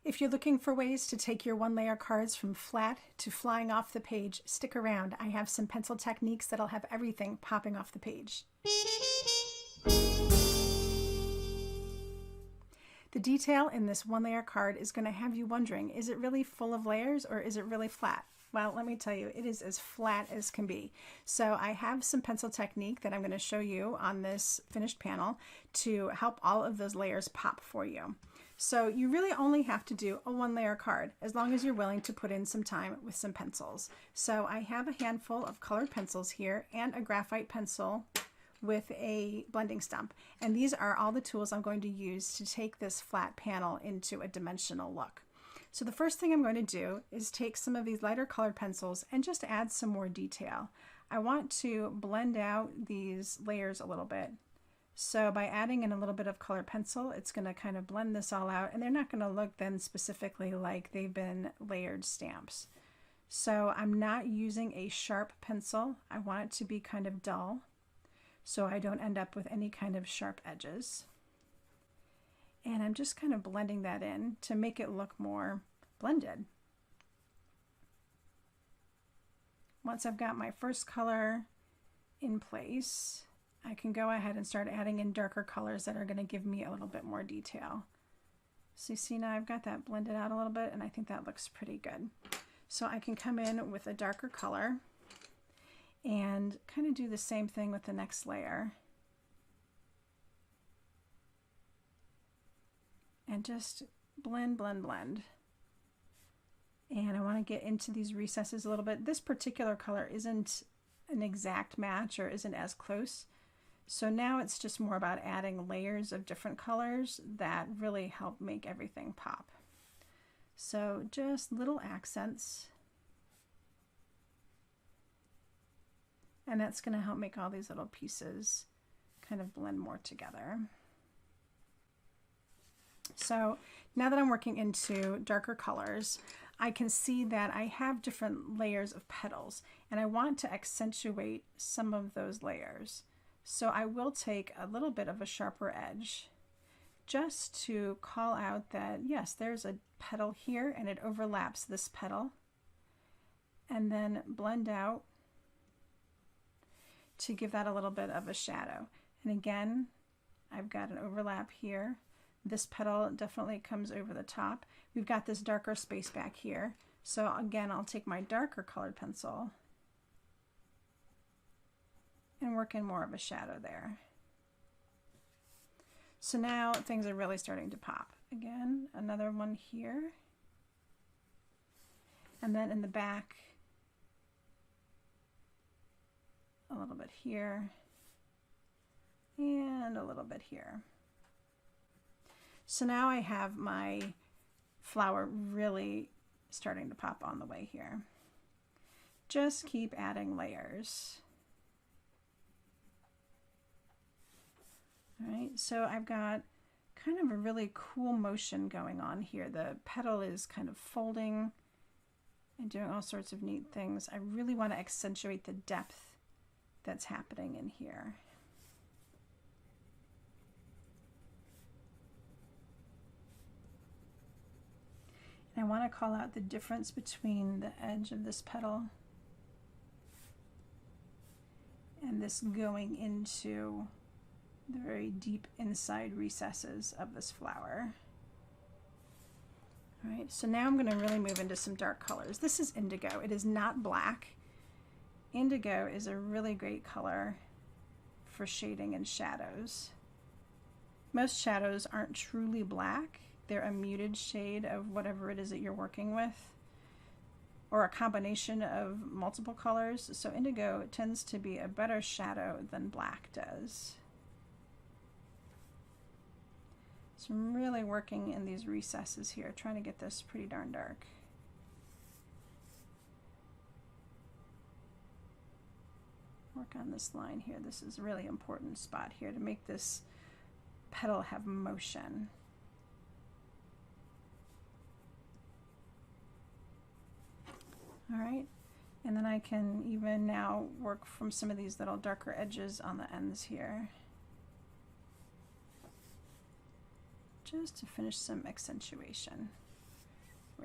If you're looking for ways to take your one-layer cards from flat to flying off the page, stick around. I have some pencil techniques that'll have everything popping off the page. The detail in this one-layer card is going to have you wondering, is it really full of layers or is it really flat? Well, let me tell you, it is as flat as can be. So I have some pencil technique that I'm going to show you on this finished panel to help all of those layers pop for you. So you really only have to do a one-layer card as long as you're willing to put in some time with some pencils. So I have a handful of colored pencils here and a graphite pencil with a blending stump. And these are all the tools I'm going to use to take this flat panel into a dimensional look. So the first thing I'm going to do is take some of these lighter colored pencils and just add some more detail. I want to blend out these layers a little bit. So by adding in a little bit of colored pencil, it's going to kind of blend this all out, and they're not going to look then specifically like they've been layered stamps. So I'm not using a sharp pencil. I want it to be kind of dull so I don't end up with any kind of sharp edges. And I'm just kind of blending that in to make it look more blended. Once I've got my first color in place, I can go ahead and start adding in darker colors that are going to give me a little bit more detail. So you see now I've got that blended out a little bit, and I think that looks pretty good. So I can come in with a darker color and kind of do the same thing with the next layer. And just blend, blend, blend. And I want to get into these recesses a little bit. This particular color isn't an exact match or isn't as close. So now it's just more about adding layers of different colors that really help make everything pop. So just little accents. And that's going to help make all these little pieces kind of blend more together. So now that I'm working into darker colors, I can see that I have different layers of petals, and I want to accentuate some of those layers. So I will take a little bit of a sharper edge just to call out that, yes, there's a petal here and it overlaps this petal, and then blend out to give that a little bit of a shadow. And again, I've got an overlap here. This petal definitely comes over the top. We've got this darker space back here. So again, I'll take my darker colored pencil and work in more of a shadow there. So now things are really starting to pop. Again, another one here. And then in the back, a little bit here, and a little bit here. So now I have my flower really starting to pop on the way here. Just keep adding layers. All right, so I've got kind of a really cool motion going on here. The petal is kind of folding and doing all sorts of neat things. I really want to accentuate the depth that's happening in here. And I want to call out the difference between the edge of this petal and this going into the very deep inside recesses of this flower. All right, so now I'm going to really move into some dark colors. This is indigo. It is not black. Indigo is a really great color for shading and shadows. Most shadows aren't truly black. They're a muted shade of whatever it is that you're working with, or a combination of multiple colors. So indigo tends to be a better shadow than black does. So I'm really working in these recesses here, trying to get this pretty darn dark. Work on this line here. This is a really important spot here to make this petal have motion. All right, and then I can even now work from some of these little darker edges on the ends here, just to finish some accentuation.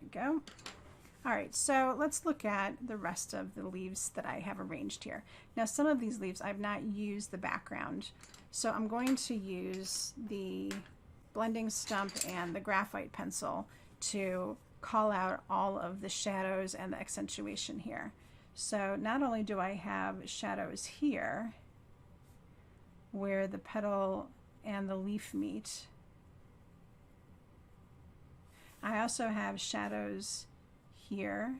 we go. All right, so let's look at the rest of the leaves that I have arranged here. Now, some of these leaves I've not used the background, so I'm going to use the blending stump and the graphite pencil to call out all of the shadows and the accentuation here. So not only do I have shadows here where the petal and the leaf meet, I also have shadows here.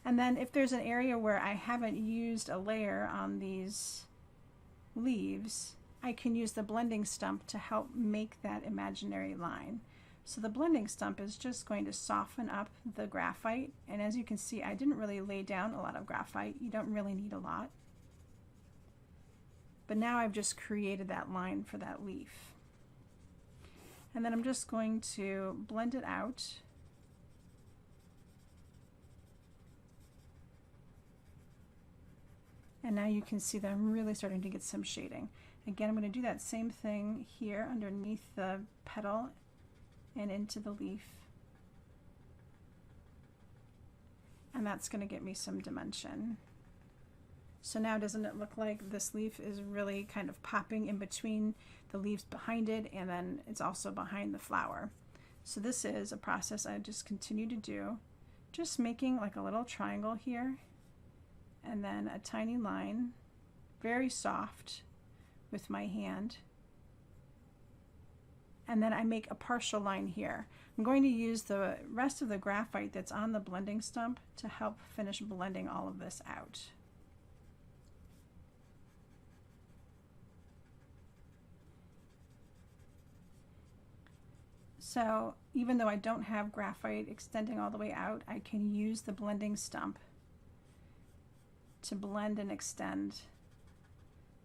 And then if there's an area where I haven't used a layer on these leaves, I can use the blending stump to help make that imaginary line. So the blending stump is just going to soften up the graphite, and as you can see, I didn't really lay down a lot of graphite. You don't really need a lot. But now I've just created that line for that leaf. And then I'm just going to blend it out. And now you can see that I'm really starting to get some shading. Again, I'm going to do that same thing here underneath the petal and into the leaf. And that's going to get me some dimension. So now doesn't it look like this leaf is really kind of popping in between the leaves behind it, and then it's also behind the flower. So this is a process I just continue to do, just making like a little triangle here and then a tiny line, very soft with my hand. And then I make a partial line here. I'm going to use the rest of the graphite that's on the blending stump to help finish blending all of this out. So even though I don't have graphite extending all the way out, I can use the blending stump to blend and extend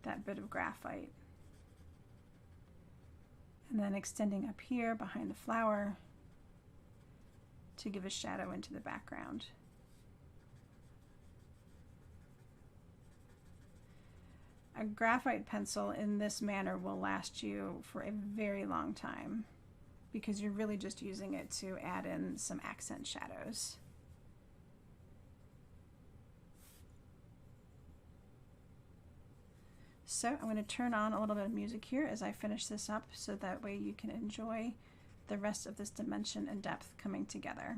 that bit of graphite. And then extending up here behind the flower to give a shadow into the background. A graphite pencil in this manner will last you for a very long time because you're really just using it to add in some accent shadows. So I'm going to turn on a little bit of music here as I finish this up so that way you can enjoy the rest of this dimension and depth coming together.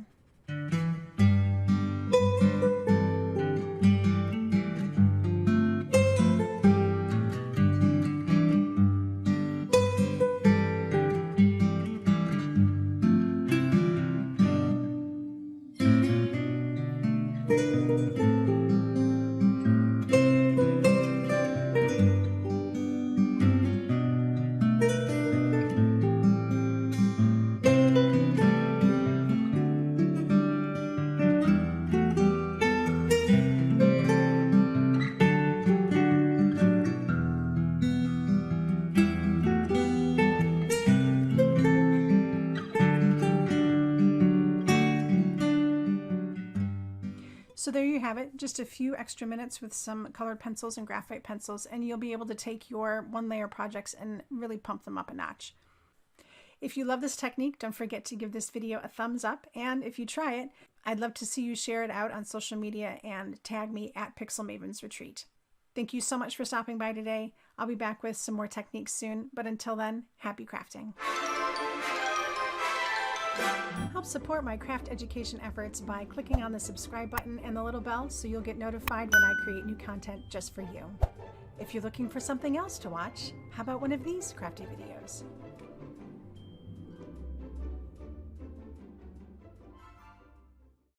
So there you have it, just a few extra minutes with some colored pencils and graphite pencils, and you'll be able to take your one layer projects and really pump them up a notch. If you love this technique, don't forget to give this video a thumbs up, and if you try it, I'd love to see you share it out on social media and tag me at Pixel Mavens Retreat. Thank you so much for stopping by today. I'll be back with some more techniques soon, but until then, happy crafting. Help support my craft education efforts by clicking on the subscribe button and the little bell so you'll get notified when I create new content just for you. If you're looking for something else to watch, how about one of these crafty videos?